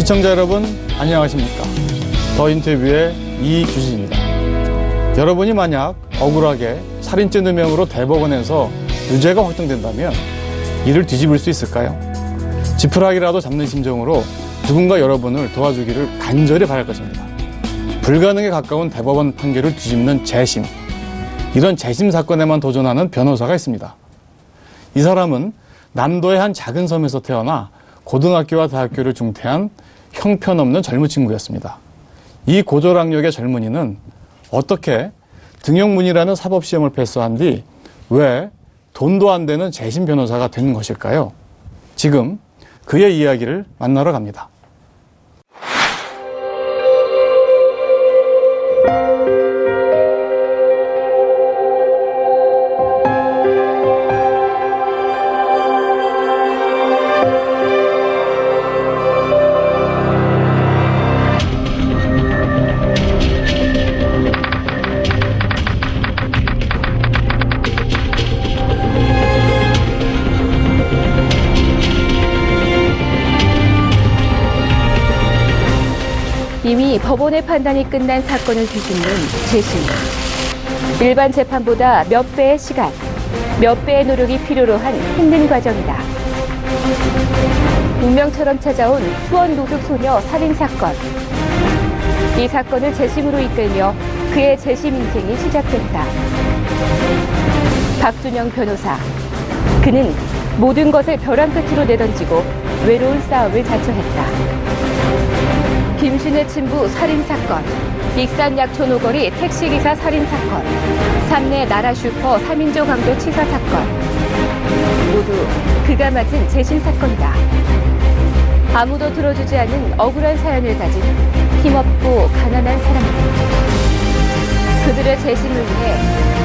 시청자 여러분, 안녕하십니까? 더 인터뷰의 이규진입니다. 여러분이 만약 억울하게 살인죄 누명으로 대법원에서 유죄가 확정된다면 이를 뒤집을 수 있을까요? 지푸라기라도 잡는 심정으로 누군가 여러분을 도와주기를 간절히 바랄 것입니다. 불가능에 가까운 대법원 판결을 뒤집는 재심. 이런 재심 사건에만 도전하는 변호사가 있습니다. 이 사람은 남도의 한 작은 섬에서 태어나 고등학교와 대학교를 중퇴한 형편없는 젊은 친구였습니다. 이 고졸학력의 젊은이는 어떻게 등용문이라는 사법시험을 패스한 뒤 왜 돈도 안 되는 재심 변호사가 된 것일까요? 지금 그의 이야기를 만나러 갑니다. 이미 법원의 판단이 끝난 사건을 뒤집는 재심. 일반 재판보다 몇 배의 시간, 몇 배의 노력이 필요로 한 힘든 과정이다. 운명처럼 찾아온 수원 노숙 소녀 살인 사건. 이 사건을 재심으로 이끌며 그의 재심 인생이 시작됐다. 박준영 변호사. 그는 모든 것을 벼랑 끝으로 내던지고 외로운 싸움을 자처했다. 김신의 친부 살인사건, 익산약촌 오거리 택시기사 살인사건, 삼내 나라슈퍼 3인조 강도 치사사건. 모두 그가 맡은 재심사건이다. 아무도 들어주지 않는 억울한 사연을 가진 힘없고 가난한 사람들. 그들의 재심을 위해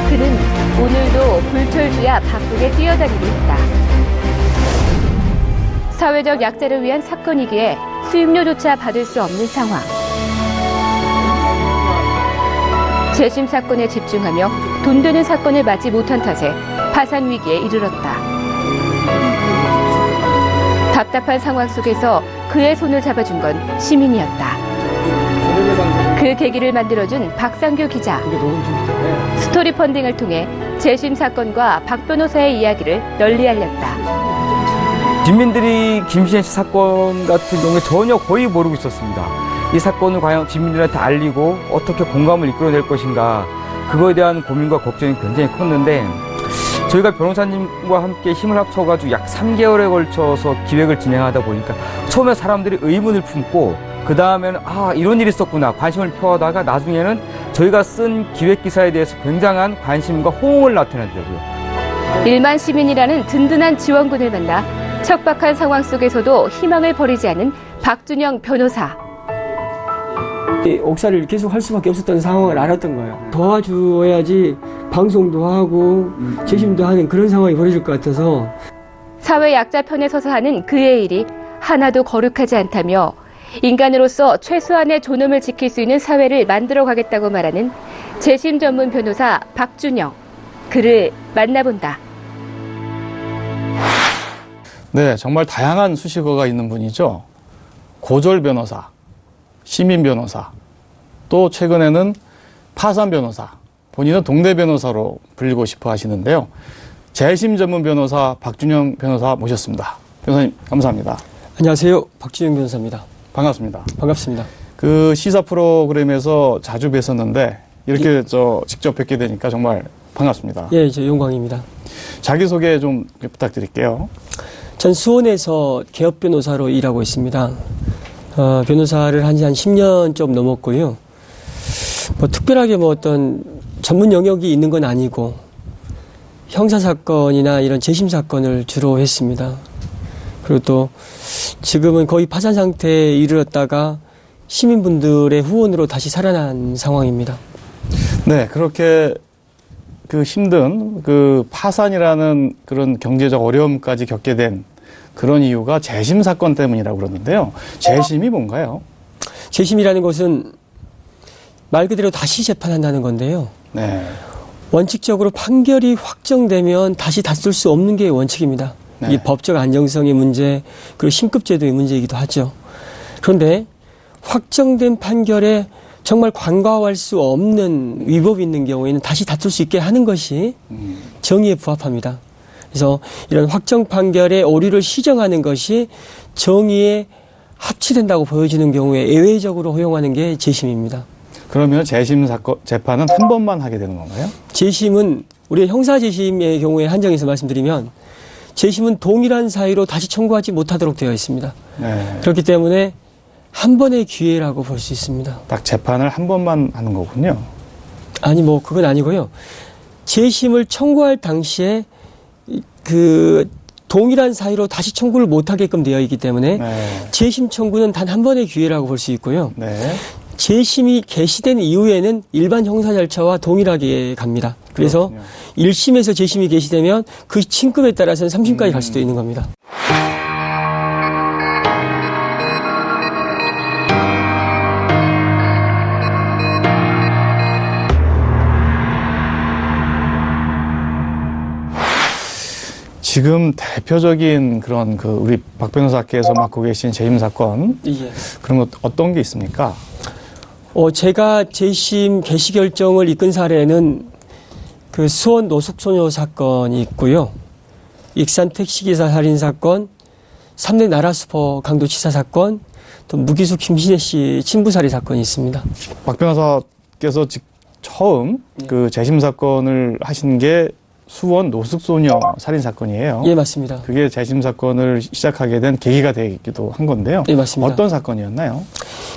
그는 오늘도 불철주야 바쁘게 뛰어다니고 있다. 사회적 약자를 위한 사건이기에 수임료조차 받을 수 없는 상황. 재심 사건에 집중하며 돈 되는 사건을 맞지 못한 탓에 파산 위기에 이르렀다. 답답한 상황 속에서 그의 손을 잡아준 건 시민이었다. 그 계기를 만들어준 박상규 기자. 스토리 펀딩을 통해 재심 사건과 박 변호사의 이야기를 널리 알렸다. 주민들이 김신혜 씨 사건 같은 경우에 전혀 거의 모르고 있었습니다. 이 사건을 과연 주민들한테 알리고 어떻게 공감을 이끌어낼 것인가, 그거에 대한 고민과 걱정이 굉장히 컸는데, 저희가 변호사님과 함께 힘을 합쳐가지고 약 3개월에 걸쳐서 기획을 진행하다 보니까 처음에 사람들이 의문을 품고 그 다음에는 이런 일이 있었구나 관심을 표하다가 나중에는 저희가 쓴 기획기사에 대해서 굉장한 관심과 호응을 나타내더라고요. 일반 시민이라는 든든한 지원군을 만나 척박한 상황 속에서도 희망을 버리지 않은 박준영 변호사. 옥살이를 계속 할 수밖에 없었던 상황을 알았던 거예요. 도와줘야지 방송도 하고 재심도 하는 그런 상황이 벌어질 것 같아서. 사회 약자 편에 서서 하는 그의 일이 하나도 거룩하지 않다며 인간으로서 최소한의 존엄을 지킬 수 있는 사회를 만들어 가겠다고 말하는 재심 전문 변호사 박준영. 그를 만나본다. 네, 정말 다양한 수식어가 있는 분이죠. 고졸 변호사, 시민 변호사, 또 최근에는 파산 변호사, 본인은 동네 변호사로 불리고 싶어 하시는데요. 재심 전문 변호사 박준영 변호사 모셨습니다. 변호사님, 감사합니다. 안녕하세요. 박준영 변호사입니다. 반갑습니다. 반갑습니다. 그 시사 프로그램에서 자주 뵀었는데 이렇게 직접 뵙게 되니까 정말 반갑습니다. 예, 저 영광입니다. 자기소개 좀 부탁드릴게요. 전 수원에서 개업 변호사로 일하고 있습니다. 변호사를 한 지 한 10년 좀 넘었고요. 특별하게 어떤 전문 영역이 있는 건 아니고 형사사건이나 이런 재심사건을 주로 했습니다. 그리고 또 지금은 거의 파산 상태에 이르렀다가 시민분들의 후원으로 다시 살아난 상황입니다. 네, 그렇게 그 힘든 그 파산이라는 그런 경제적 어려움까지 겪게 된 그런 이유가 재심 사건 때문이라고 그러는데요. 재심이 뭔가요? 재심이라는 것은 말 그대로 다시 재판한다는 건데요. 네. 원칙적으로 판결이 확정되면 다시 다툴 수 없는 게 원칙입니다. 네. 이 법적 안정성의 문제, 그리고 신급제도의 문제이기도 하죠. 그런데 확정된 판결에 정말 간과할 수 없는 위법이 있는 경우에는 다시 다툴 수 있게 하는 것이 정의에 부합합니다. 그래서 이런 확정 판결의 오류를 시정하는 것이 정의에 합치된다고 보여지는 경우에 예외적으로 허용하는 게 재심입니다. 그러면 재심 사건 재판은 한 번만 하게 되는 건가요? 재심은 우리 형사 재심의 경우에 한정해서 말씀드리면 재심은 동일한 사유로 다시 청구하지 못하도록 되어 있습니다. 네. 그렇기 때문에 한 번의 기회라고 볼 수 있습니다. 딱 재판을 한 번만 하는 거군요. 아니 뭐 그건 아니고요. 재심을 청구할 당시에 그 동일한 사유로 다시 청구를 못하게끔 되어 있기 때문에 네. 재심 청구는 단 한 번의 기회라고 볼 수 있고요. 네. 재심이 개시된 이후에는 일반 형사 절차와 동일하게 갑니다. 그래서 그렇군요. 1심에서 재심이 개시되면 그 층급에 따라서는 3심까지 갈 수도 있는 겁니다. 지금 대표적인 그런 그 우리 박 변호사께서 맡고 계신 재심 사건 예. 그런 것 어떤 게 있습니까? 제가 재심 개시 결정을 이끈 사례는 그 수원 노숙소녀 사건이 있고요. 익산 택시기사 살인 사건, 3대 나라수퍼 강도치사 사건, 또 무기수 김신혜 씨 친부살해 사건이 있습니다. 박 변호사께서 처음 그 재심 사건을 하신 게 수원 노숙소녀 살인 사건이에요. 예, 맞습니다. 그게 재심 사건을 시작하게 된 계기가 되기도 한 건데요. 예, 맞습니다. 어떤 사건이었나요?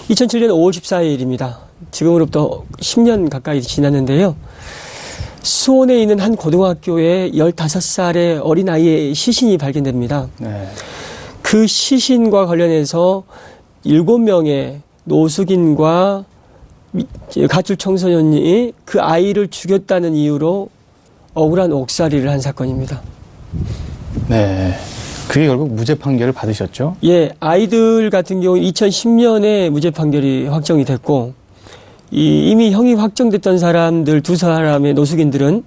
2007년 5월 14일입니다. 지금으로부터 10년 가까이 지났는데요. 수원에 있는 한 고등학교에 15살의 어린아이의 시신이 발견됩니다. 네. 그 시신과 관련해서 7명의 노숙인과 가출 청소년이 그 아이를 죽였다는 이유로 억울한 옥살이를 한 사건입니다. 네. 그게 결국 무죄 판결을 받으셨죠? 예, 아이들 같은 경우 2010년에 무죄 판결이 확정이 됐고, 이미 형이 확정됐던 사람들 두 사람의 노숙인들은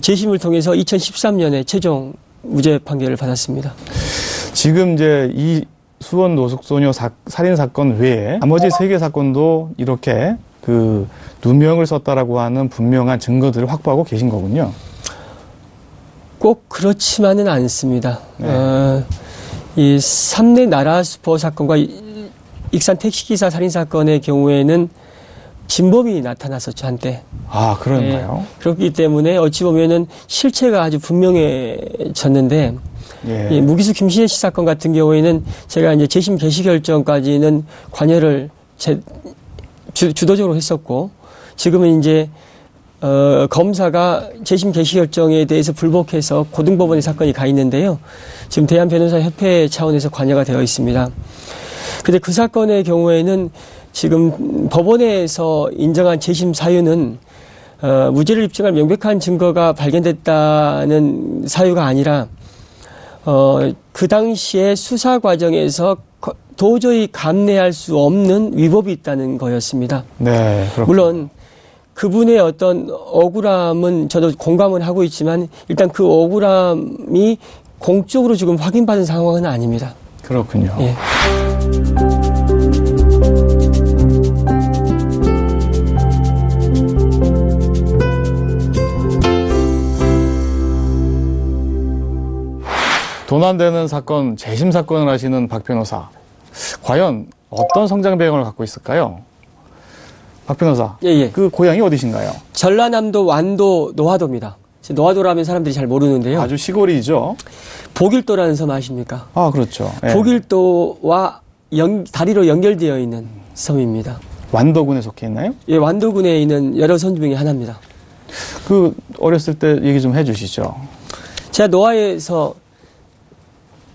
재심을 통해서 2013년에 최종 무죄 판결을 받았습니다. 지금 이제 이 수원 노숙소녀 살인 사건 외에 나머지 3개 사건도 이렇게 그 누명을 썼다라고 하는 분명한 증거들을 확보하고 계신 거군요. 꼭 그렇지만은 않습니다. 네. 이 3대 나라수퍼 사건과 익산 택시기사 살인 사건의 경우에는 진범이 나타났었죠, 한때. 아, 그런가요? 그렇기 때문에 어찌 보면은 실체가 아주 분명해졌는데, 예. 이 무기수 김신혜 씨 사건 같은 경우에는 제가 이제 재심 개시 결정까지는 관여를 주도적으로 했었고, 지금은 이제 검사가 재심 개시 결정에 대해서 불복해서 고등법원에 사건이 가 있는데요. 지금 대한변호사협회 차원에서 관여가 되어 있습니다. 근데 그 사건의 경우에는 지금 법원에서 인정한 재심 사유는 무죄를 입증할 명백한 증거가 발견됐다는 사유가 아니라 그 당시에 수사 과정에서 도저히 감내할 수 없는 위법이 있다는 거였습니다. 네, 그렇군요. 물론 그분의 어떤 억울함은 저도 공감을 하고 있지만 일단 그 억울함이 공적으로 지금 확인받은 상황은 아닙니다. 그렇군요. 예. 돈 안 되는 사건, 재심 사건을 하시는 박 변호사. 과연 어떤 성장 배경을 갖고 있을까요? 박 변호사. 예. 그 고향이 어디신가요? 전라남도 완도 노화도입니다. 노화도라면 사람들이 잘 모르는데요. 아주 시골이죠. 보길도라는 섬 아십니까? 아, 그렇죠. 예. 보길도와 다리로 연결되어 있는 섬입니다. 완도군에 속해 있나요? 예, 완도군에 있는 여러 섬 중에 하나입니다. 그 어렸을 때 얘기 좀 해주시죠. 제가 노화에서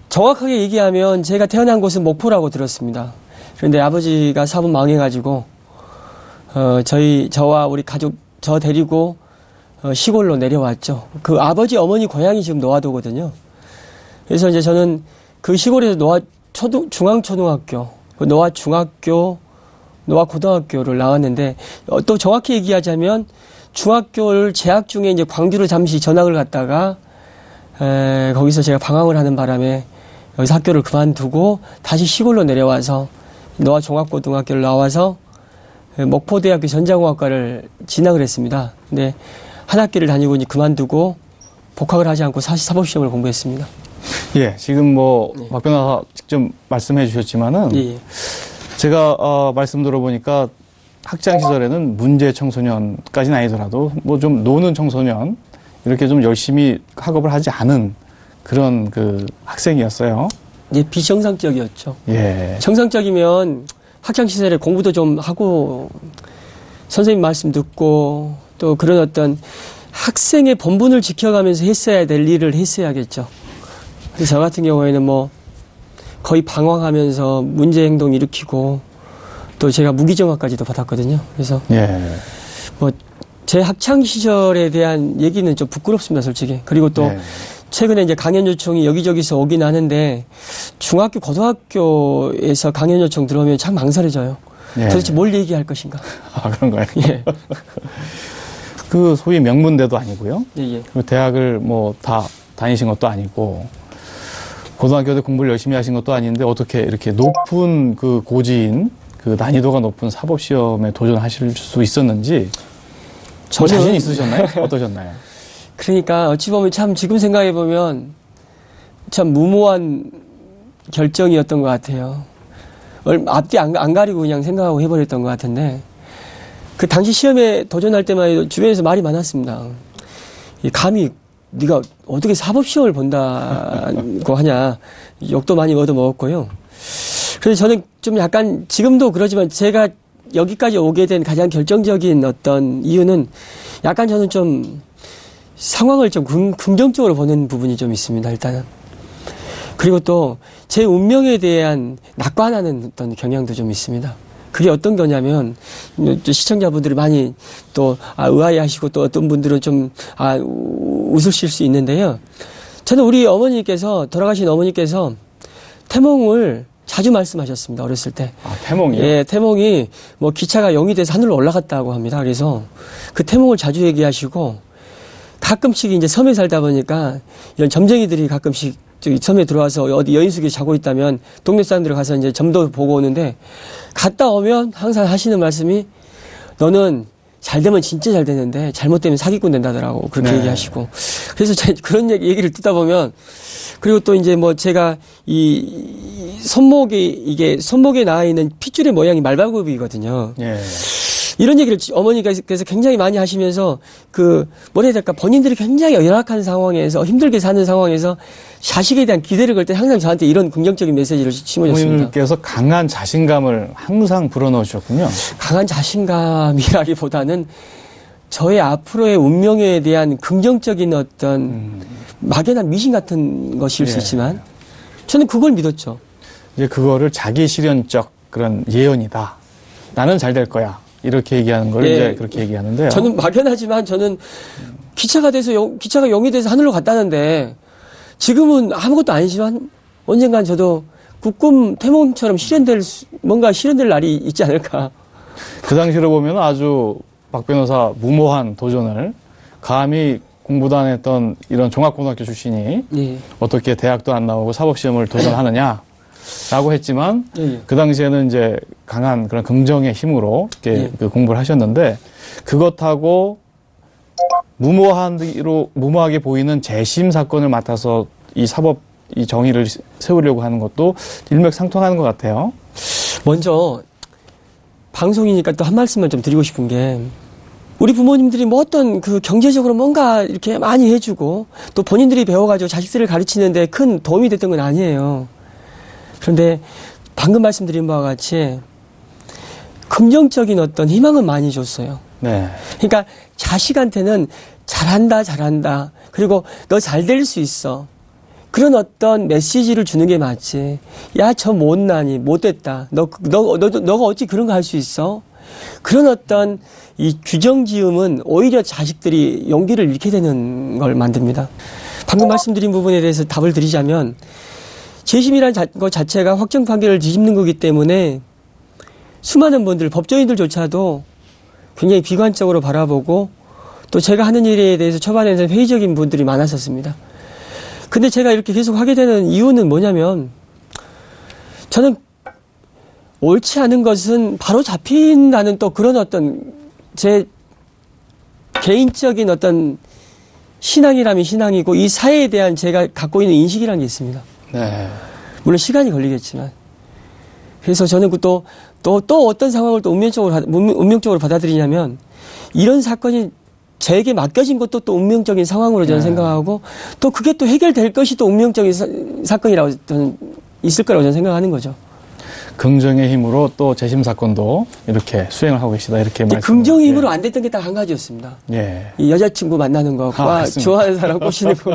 정확하게 얘기하면 제가 태어난 곳은 목포라고 들었습니다. 그런데 아버지가 사업 망해가지고 저와 우리 가족 저 데리고 시골로 내려왔죠. 그 아버지 어머니 고향이 지금 노화도거든요. 그래서 이제 저는 그 시골에서 중앙초등학교, 노화중학교, 노화고등학교를 나왔는데 또 정확히 얘기하자면 중학교를 재학 중에 이제 광주로 잠시 전학을 갔다가 거기서 제가 방황을 하는 바람에 여기서 학교를 그만두고 다시 시골로 내려와서 노아종합고등학교를 나와서 목포대학교 전자공학과를 진학을 했습니다. 근데 한 학기를 다니고 이제 그만두고 복학을 하지 않고 사법시험을 공부했습니다. 예, 지금 박 변호사 직접 말씀해 주셨지만은 예. 제가 말씀 들어보니까 학창 시절에는 문제 청소년까지는 아니더라도 좀 노는 청소년 이렇게 좀 열심히 학업을 하지 않은 그런 그 학생이었어요. 예, 비정상적이었죠. 예. 정상적이면 학창 시절에 공부도 좀 하고 선생님 말씀 듣고 또 그런 어떤 학생의 본분을 지켜가면서 했어야 될 일을 했어야겠죠. 그래서 저 같은 경우에는 거의 방황하면서 문제 행동 일으키고 또 제가 무기정학까지도 받았거든요. 그래서 예. 제 학창 시절에 대한 얘기는 좀 부끄럽습니다, 솔직히. 그리고 또 예. 최근에 이제 강연 요청이 여기저기서 오긴 하는데 중학교, 고등학교에서 강연 요청 들어오면 참 망설여져요. 예. 도대체 뭘 얘기할 것인가? 아, 그런가요? 예. 그 소위 명문대도 아니고요. 예, 예. 그리고 대학을 다 다니신 것도 아니고 고등학교 때 공부를 열심히 하신 것도 아닌데 어떻게 이렇게 높은 그 고지인 그 난이도가 높은 사법시험에 도전하실 수 있었는지 자신 있으셨나요? 어떠셨나요? 그러니까 어찌 보면 참 지금 생각해 보면 참 무모한 결정이었던 것 같아요. 앞뒤 안 가리고 그냥 생각하고 해버렸던 것 같은데 그 당시 시험에 도전할 때만 해도 주변에서 말이 많았습니다. 감히 네가 어떻게 사법시험을 본다고 하냐 욕도 많이 얻어먹었고요. 그래서 저는 좀 약간 지금도 그러지만 제가 여기까지 오게 된 가장 결정적인 어떤 이유는 약간 저는 좀 상황을 좀 긍정적으로 보는 부분이 좀 있습니다, 일단은. 그리고 또 제 운명에 대한 낙관하는 어떤 경향도 좀 있습니다. 그게 어떤 거냐면, 시청자분들이 많이 또, 의아해 하시고 또 어떤 분들은 좀, 웃으실 수 있는데요. 저는 우리 어머니께서, 돌아가신 어머니께서 태몽을 자주 말씀하셨습니다, 어렸을 때. 아, 태몽이요? 예, 태몽이 기차가 0이 돼서 하늘로 올라갔다고 합니다. 그래서 그 태몽을 자주 얘기하시고 가끔씩 이제 섬에 살다 보니까 이런 점쟁이들이 가끔씩 저기 섬에 들어와서 어디 여인숙이 자고 있다면 동네 사람들 가서 이제 점도 보고 오는데 갔다 오면 항상 하시는 말씀이 너는 잘 되면 진짜 잘 되는데 잘못되면 사기꾼 된다더라고 그렇게 네. 얘기하시고 그래서 그런 얘기를 듣다 보면 그리고 또 이제 제가 이 손목에 나와 있는 핏줄의 모양이 말발굽이거든요. 예. 이런 얘기를 어머니께서 굉장히 많이 하시면서 뭐라 해야 될까 본인들이 굉장히 열악한 상황에서 힘들게 사는 상황에서 자식에 대한 기대를 걸 때 항상 저한테 이런 긍정적인 메시지를 심어줬습니다. 부모님께서 강한 자신감을 항상 불어넣으셨군요. 강한 자신감이라기보다는 저의 앞으로의 운명에 대한 긍정적인 어떤 막연한 미신 같은 것일 수 예. 있지만 저는 그걸 믿었죠. 이제 그거를 자기 실현적 그런 예언이다. 나는 잘 될 거야. 이렇게 얘기하는 걸 예. 이제 그렇게 얘기하는데요. 저는 막연하지만 저는 기차가 0이 돼서 하늘로 갔다는데 지금은 아무것도 아니지만 언젠간 저도 국꿈 태몽처럼 뭔가 실현될 날이 있지 않을까. 그 당시로 보면 아주 박 변호사 무모한 도전을 감히 공부도 안 했던 이런 종합고등학교 출신이 예. 어떻게 대학도 안 나오고 사법시험을 도전하느냐 라고 했지만 예. 그 당시에는 이제 강한 그런 긍정의 힘으로 이렇게 예. 그 공부를 하셨는데 그것하고 무모하게 보이는 재심 사건을 맡아서 이 정의를 세우려고 하는 것도 일맥상통하는 것 같아요. 먼저 방송이니까 또 한 말씀만 좀 드리고 싶은 게 우리 부모님들이 어떤 경제적으로 뭔가 이렇게 많이 해주고 또 본인들이 배워가지고 자식들을 가르치는데 큰 도움이 됐던 건 아니에요. 그런데 방금 말씀드린 바와 같이 긍정적인 어떤 희망은 많이 줬어요. 네. 그러니까 자식한테는 잘한다. 그리고 너 잘 될 수 있어. 그런 어떤 메시지를 주는 게 맞지. 야, 저 못나니, 못됐다. 너가 어찌 그런 거 할 수 있어? 그런 어떤 이 규정지음은 오히려 자식들이 용기를 잃게 되는 걸 만듭니다. 방금 말씀드린 부분에 대해서 답을 드리자면 재심이라는 것 자체가 확정 판결을 뒤집는 거기 때문에 수많은 분들, 법조인들조차도 굉장히 비관적으로 바라보고 또 제가 하는 일에 대해서 초반에는 회의적인 분들이 많았었습니다. 근데 제가 이렇게 계속 하게 되는 이유는 뭐냐면 저는 옳지 않은 것은 바로 잡힌다는 또 그런 어떤 제 개인적인 어떤 신앙이라면 신앙이고 이 사회에 대한 제가 갖고 있는 인식이라는 게 있습니다. 네. 물론 시간이 걸리겠지만. 그래서 저는 또 어떤 상황을 또 운명적으로 받아들이냐면 이런 사건이 저에게 맡겨진 것도 또 운명적인 상황으로 저는 생각하고 또 그게 또 해결될 것이 또 운명적인 사건이라고 저는 있을 거라고 저는 생각하는 거죠. 긍정의 힘으로 또 재심 사건도 이렇게 수행을 하고 계시다 이렇게 말씀. 긍정의 힘으로 안 됐던 게 딱 한 가지였습니다. 예. 이 여자친구 만나는 것과 맞습니다. 좋아하는 사람 꼬시는 거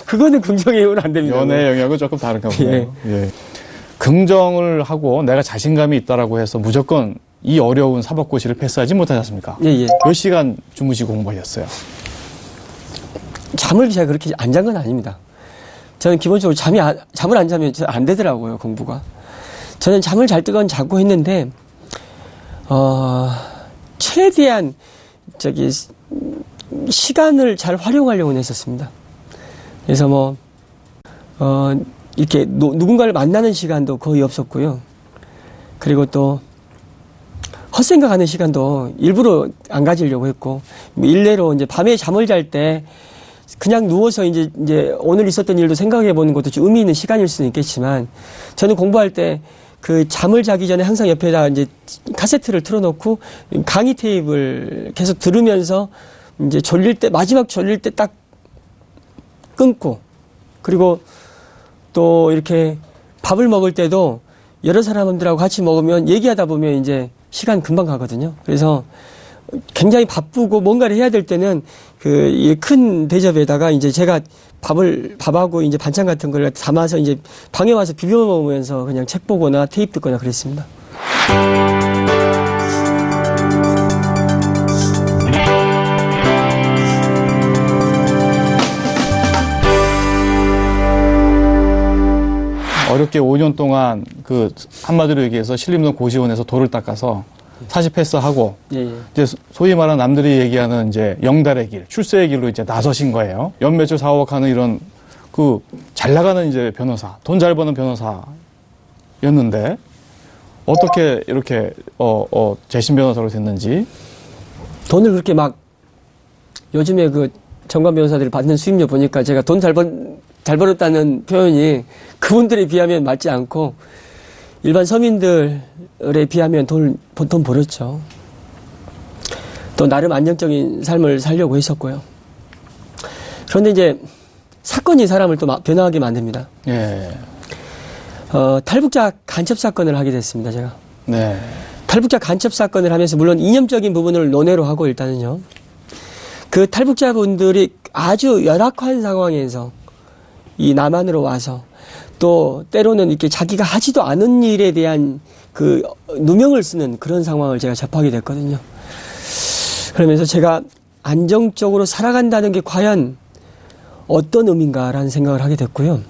그거는 긍정의 힘으로 안 됩니다. 연애 영역은 조금 다른가 보네요. 예. 긍정을 하고 내가 자신감이 있다라고 해서 무조건 이 어려운 사법고시를 패스하지 못하지 않습니까? 예. 몇 시간 주무시고 공부하셨어요? 잠을 제가 그렇게 안 잔 건 아닙니다. 저는 기본적으로 잠을 안 자면 안 되더라고요, 공부가. 저는 잠을 잘 때건 자고 했는데, 최대한, 시간을 잘 활용하려고 했었습니다. 그래서 이렇게 누군가를 만나는 시간도 거의 없었고요. 그리고 또, 헛생각하는 시간도 일부러 안 가지려고 했고, 일례로 이제 밤에 잠을 잘 때, 그냥 누워서 이제 오늘 있었던 일도 생각해 보는 것도 좀 의미 있는 시간일 수는 있겠지만, 저는 공부할 때, 그 잠을 자기 전에 항상 옆에다가 이제 카세트를 틀어놓고 강의 테이프를 계속 들으면서 이제 마지막 졸릴 때 딱 끊고 그리고 또 이렇게 밥을 먹을 때도 여러 사람들하고 같이 먹으면 얘기하다 보면 이제 시간 금방 가거든요. 그래서 굉장히 바쁘고 뭔가를 해야 될 때는 그 큰 대접에다가 이제 제가 밥하고 이제 반찬 같은 걸 담아서 이제 방에 와서 비벼 먹으면서 그냥 책 보거나 테이프 듣거나 그랬습니다. 어렵게 5년 동안 그 한마디로 얘기해서 신림동 고시원에서 돌을 닦아서 사시 패스하고 예. 이제 소위 말하는 남들이 얘기하는 이제 영달의 길, 출세의 길로 이제 나서신 거예요. 연매출 4억 하는 이런 그 잘 나가는 이제 변호사, 돈 잘 버는 변호사였는데 어떻게 이렇게 재심 변호사로 됐는지. 돈을 그렇게 막 요즘에 그 정관 변호사들이 받는 수임료 보니까 제가 돈 잘 벌었다는 표현이 그분들에 비하면 맞지 않고 일반 서민들에 비하면 돈 벌었죠. 또 나름 안정적인 삶을 살려고 했었고요. 그런데 이제 사건이 사람을 또 변화하게 만듭니다. 예. 탈북자 간첩 사건을 하게 됐습니다, 제가. 네. 탈북자 간첩 사건을 하면서 물론 이념적인 부분을 논외로 하고 일단은요. 그 탈북자분들이 아주 열악한 상황에서 이 남한으로 와서 또 때로는 이렇게 자기가 하지도 않은 일에 대한 그 누명을 쓰는 그런 상황을 제가 접하게 됐거든요. 그러면서 제가 안정적으로 살아간다는 게 과연 어떤 의미인가라는 생각을 하게 됐고요.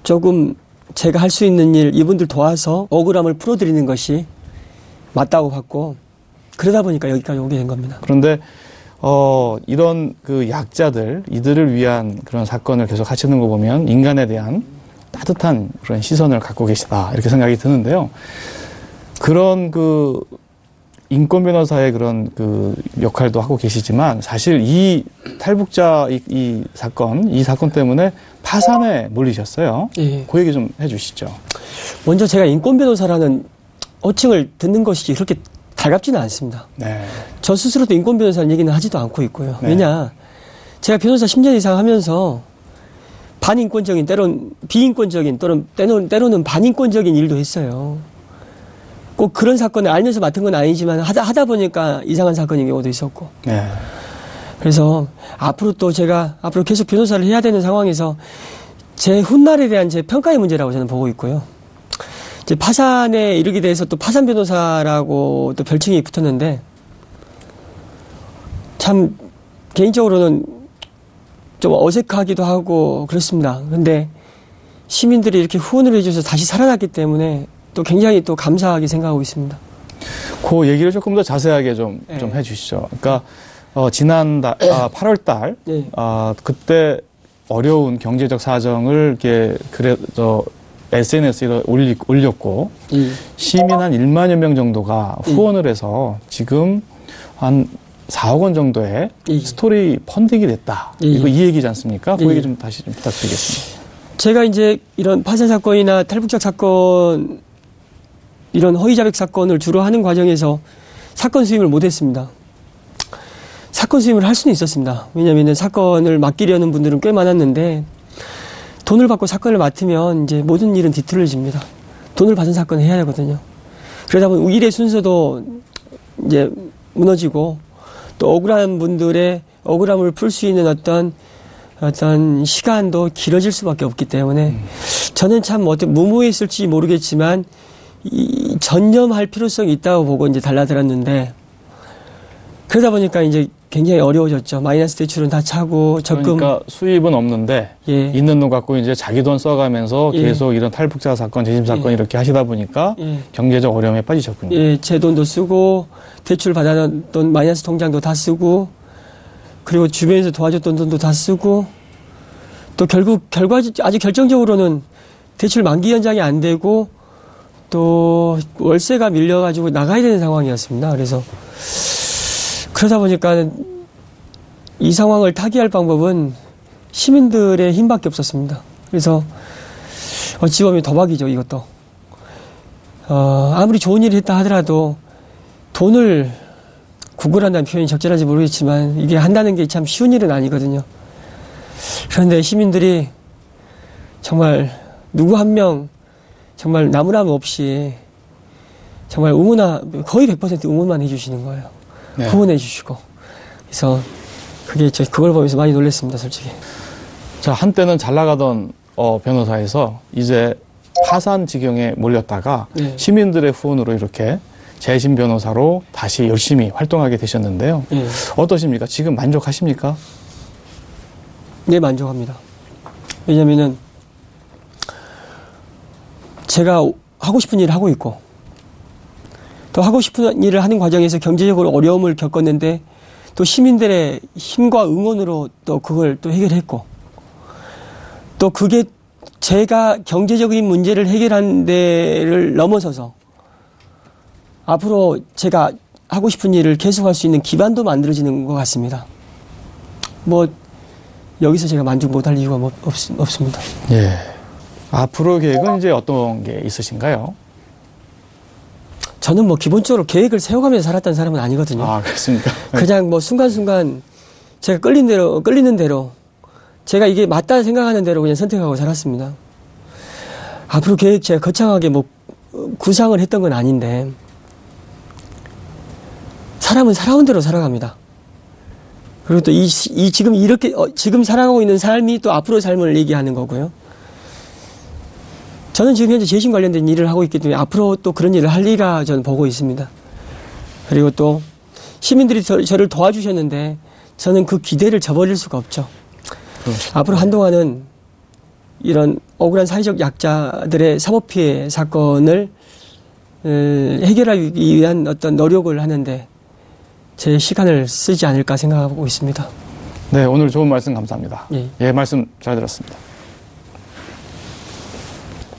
조금 제가 할 수 있는 일, 이분들 도와서 억울함을 풀어드리는 것이 맞다고 봤고, 그러다 보니까 여기까지 오게 된 겁니다. 그런데 이런 그 약자들, 이들을 위한 그런 사건을 계속 하시는 거 보면 인간에 대한 따뜻한 그런 시선을 갖고 계시다 이렇게 생각이 드는데요. 그런 그 인권 변호사의 그런 그 역할도 하고 계시지만 사실 이 탈북자 이 사건 때문에 파산에 몰리셨어요. 예. 그 얘기 좀 해주시죠. 먼저 제가 인권 변호사라는 호칭을 듣는 것이 그렇게 달갑지는 않습니다. 네. 저 스스로도 인권 변호사는 얘기는 하지도 않고 있고요. 네. 왜냐, 제가 변호사 10년 이상 하면서 반인권적인, 때론 비인권적인, 또는 때로는 반인권적인 일도 했어요. 꼭 그런 사건을 알면서 맡은 건 아니지만 하다 보니까 이상한 사건인 경우도 있었고. 네. 그래서 앞으로 또 제가 앞으로 계속 변호사를 해야 되는 상황에서 제 훗날에 대한 제 평가의 문제라고 저는 보고 있고요. 이제 파산에 이르게 돼서 또 파산 변호사라고 또 별칭이 붙었는데 참 개인적으로는 좀 어색하기도 하고 그렇습니다. 근데 시민들이 이렇게 후원을 해줘서 다시 살아났기 때문에 또 굉장히 또 감사하게 생각하고 있습니다. 그 얘기를 조금 더 자세하게 좀 네. 해주시죠. 그러니까 지난 8월 달 네. 그때 어려운 경제적 사정을 이렇게 SNS에 올렸고 예. 시민 한 1만여 명 정도가 후원을 해서 지금 한 4억 원 정도의 예. 스토리 펀딩이 됐다. 예. 이거 이 얘기지 않습니까? 그 예. 얘기 좀 다시 좀 부탁드리겠습니다. 제가 이제 이런 파산 사건이나 탈북자 사건, 이런 허위 자백 사건을 주로 하는 과정에서 사건 수임을 못했습니다. 사건 수임을 할 수는 있었습니다. 왜냐하면 사건을 맡기려는 분들은 꽤 많았는데 돈을 받고 사건을 맡으면 이제 모든 일은 뒤틀려집니다. 돈을 받은 사건을 해야 하거든요. 그러다 보니 일의 순서도 이제 무너지고 또 억울한 분들의 억울함을 풀 수 있는 어떤 시간도 길어질 수밖에 없기 때문에 저는 참 무모했을지 모르겠지만 전념할 필요성이 있다고 보고 이제 달라들었는데 그러다 보니까 이제 굉장히 어려워졌죠. 마이너스 대출은 다 차고 적금. 그러니까 수입은 없는데 예. 있는 돈 갖고 이제 자기 돈 써가면서 예. 계속 이런 탈북자 사건, 재심 사건 예. 이렇게 하시다 보니까 예. 경제적 어려움에 빠지셨군요. 예, 제 돈도 쓰고 대출 받아놨던 마이너스 통장도 다 쓰고 그리고 주변에서 도와줬던 돈도 다 쓰고 또 결국 아주 결정적으로는 대출 만기 연장이 안 되고 또 월세가 밀려가지고 나가야 되는 상황이었습니다. 그래서 그러다 보니까 이 상황을 타개할 방법은 시민들의 힘밖에 없었습니다. 그래서 어찌 보면 도박이죠, 이것도. 아무리 좋은 일을 했다 하더라도 돈을 구걸한다는 표현이 적절한지 모르겠지만 이게 한다는 게 참 쉬운 일은 아니거든요. 그런데 시민들이 정말 누구 한 명 정말 나무라무 없이 정말 거의 100% 응원만 해주시는 거예요. 네. 후원해 주시고. 그래서 그걸 보면서 많이 놀랐습니다, 솔직히. 자, 한때는 잘 나가던 변호사에서 이제 파산 지경에 몰렸다가 네. 시민들의 후원으로 이렇게 재심 변호사로 다시 열심히 활동하게 되셨는데요. 네. 어떠십니까? 지금 만족하십니까? 네, 만족합니다. 왜냐면은 제가 하고 싶은 일을 하고 있고 또 하고 싶은 일을 하는 과정에서 경제적으로 어려움을 겪었는데 또 시민들의 힘과 응원으로 또 그걸 또 해결했고 또 그게 제가 경제적인 문제를 해결한 데를 넘어서서 앞으로 제가 하고 싶은 일을 계속할 수 있는 기반도 만들어지는 것 같습니다. 여기서 제가 만족 못할 이유가 없습니다. 예. 앞으로 계획은 이제 어떤 게 있으신가요? 저는 기본적으로 계획을 세워가면서 살았던 사람은 아니거든요. 아, 그렇습니까? 그냥 순간순간 제가 끌리는 대로 제가 이게 맞다 생각하는 대로 그냥 선택하고 살았습니다. 앞으로 계획 제가 거창하게 구상을 했던 건 아닌데 사람은 살아온 대로 살아갑니다. 그리고 또 지금 지금 살아가고 있는 삶이 또 앞으로 삶을 얘기하는 거고요. 저는 지금 현재 재심 관련된 일을 하고 있기 때문에 앞으로 또 그런 일을 할 리라 저는 보고 있습니다. 그리고 또 시민들이 저를 도와주셨는데 저는 그 기대를 저버릴 수가 없죠. 그렇죠. 앞으로 한동안은 이런 억울한 사회적 약자들의 사법피해 사건을 해결하기 위한 어떤 노력을 하는데 제 시간을 쓰지 않을까 생각하고 있습니다. 네, 오늘 좋은 말씀 감사합니다. 예. 말씀 잘 들었습니다.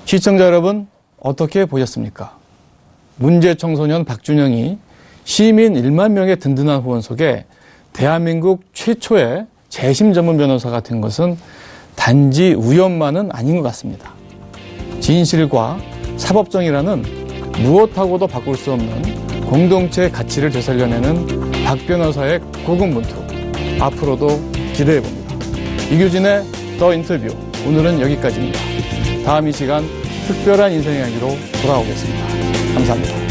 시청자 여러분, 어떻게 보셨습니까? 문제 청소년 박준영이 시민 1만 명의 든든한 후원 속에 대한민국 최초의 재심 전문 변호사가 된 것은 단지 우연만은 아닌 것 같습니다. 진실과 사법정의라는 무엇하고도 바꿀 수 없는 공동체의 가치를 되살려내는 박 변호사의 고군분투, 앞으로도 기대해봅니다. 이규진의 더 인터뷰, 오늘은 여기까지입니다. 다음 이 시간 특별한 인생 이야기로 돌아오겠습니다. 감사합니다.